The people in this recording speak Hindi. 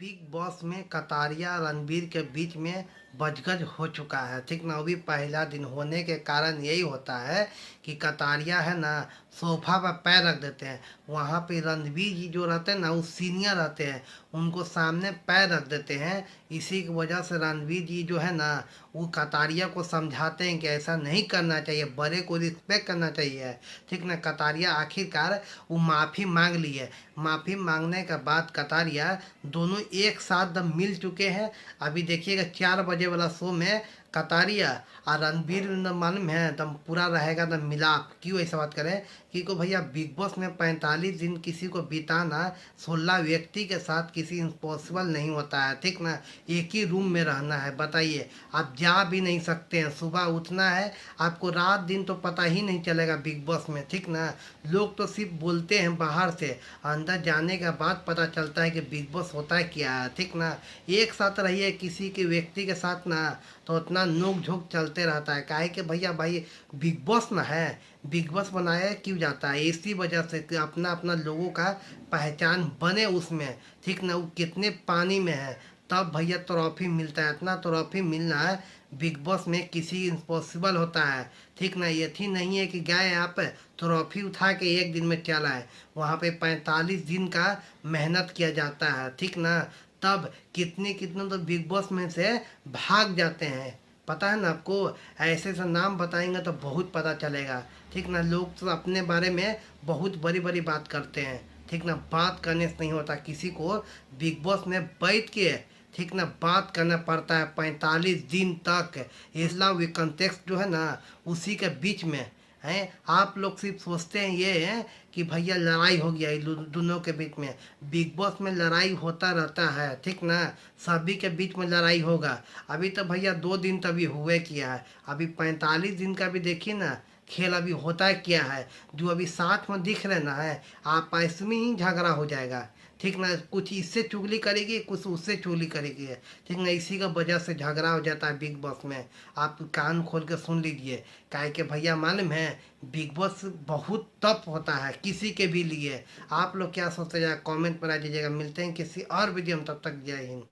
बिग बॉस में कतारिया रणबीर के बीच में बजगज हो चुका है। ठीक ना, वो भी पहला दिन होने के कारण यही होता है कि कतारिया है ना, सोफा पर पैर रख देते हैं। वहाँ पे रणबीर जी जो रहते हैं ना, वो सीनियर रहते हैं, उनको सामने पैर रख देते हैं। इसी की वजह से रणबीर जी जो है ना, वो कतारिया को समझाते हैं कि ऐसा नहीं करना चाहिए, बड़े को रिस्पेक्ट करना चाहिए। ठीक ना, कतारिया आखिरकार वो माफ़ी मांग ली है। माफ़ी मांगने के बाद कतारिया दोनों एक साथ दम मिल चुके हैं। अभी देखिएगा 4 बजे वाला शो में कतारिया और रणबीर मालूम है दम पूरा रहेगा दम मिलाप। क्यों ऐसा बात करें? क्योंकि भैया बिग बॉस में 45 दिन किसी को बिताना 16 व्यक्ति के साथ किसी इम्पॉसिबल नहीं होता है। ठीक ना, एक ही रूम में रहना है। बताइए, आप जा भी नहीं सकते हैं, सुबह उठना है, आपको रात दिन तो पता ही नहीं चलेगा बिग बॉस में। ठीक ना, लोग तो सिर्फ बोलते हैं बाहर से, अंदर जाने के बाद पता चलता है कि बिग बॉस होता है क्या है। ठीक ना, एक साथ रहिए किसी के व्यक्ति के साथ ना, तो उतना नोक झोंक चलते रहता है। काहे कि भैया भाई बिग बॉस ना है, बिग बॉस बनाया क्यों जाता है? इसी वजह से कि अपना अपना लोगों का पहचान बने उसमें। ठीक ना, वो कितने पानी में है तब भैया ट्रॉफी मिलता है। इतना ट्रॉफी मिलना है बिग बॉस में किसी इम्पॉसिबल होता है। ठीक ना, ये थी नहीं है कि गए आप ट्रॉफी उठा के एक दिन में चला है। वहाँ पे 45 दिन का मेहनत किया जाता है। ठीक ना, तब कितने कितने तो बिग बॉस में से भाग जाते हैं। पता है ना आपको? ऐसे ऐसे नाम बताएंगे तो बहुत पता चलेगा। ठीक ना, लोग तो अपने बारे में बहुत बड़ी बड़ी बात करते हैं। ठीक ना, बात करने से नहीं होता, किसी को बिग बॉस में बैठ के ठीक ना बात करना पड़ता है 45 दिन तक। इसलिए कंटेक्स्ट जो है ना, उसी के बीच में हैं। आप लोग सिर्फ सोचते हैं ये है कि भैया लड़ाई हो गया दोनों के बीच में। बिग बॉस में लड़ाई होता रहता है। ठीक ना, सभी के बीच में लड़ाई होगा। अभी तो भैया 2 दिन तभी हुए किया है, अभी 45 दिन का भी देखिए ना खेल अभी होता है क्या है। जो अभी साथ में दिख रहे ना है, आप इसमें ही झगड़ा हो जाएगा। ठीक ना, कुछ इससे चुगली करेगी, कुछ उससे चुगली करेगी। ठीक ना, इसी का वजह से झगड़ा हो जाता है बिग बॉस में। आप कान खोल के सुन लीजिए। काहे कि भैया मालूम है बिग बॉस बहुत टफ होता है किसी के भी लिए। आप लोग क्या सोचते हैं? कमेंट पर आ दीजिएगा। मिलते हैं किसी और वीडियो में, तब तक जय हिंद।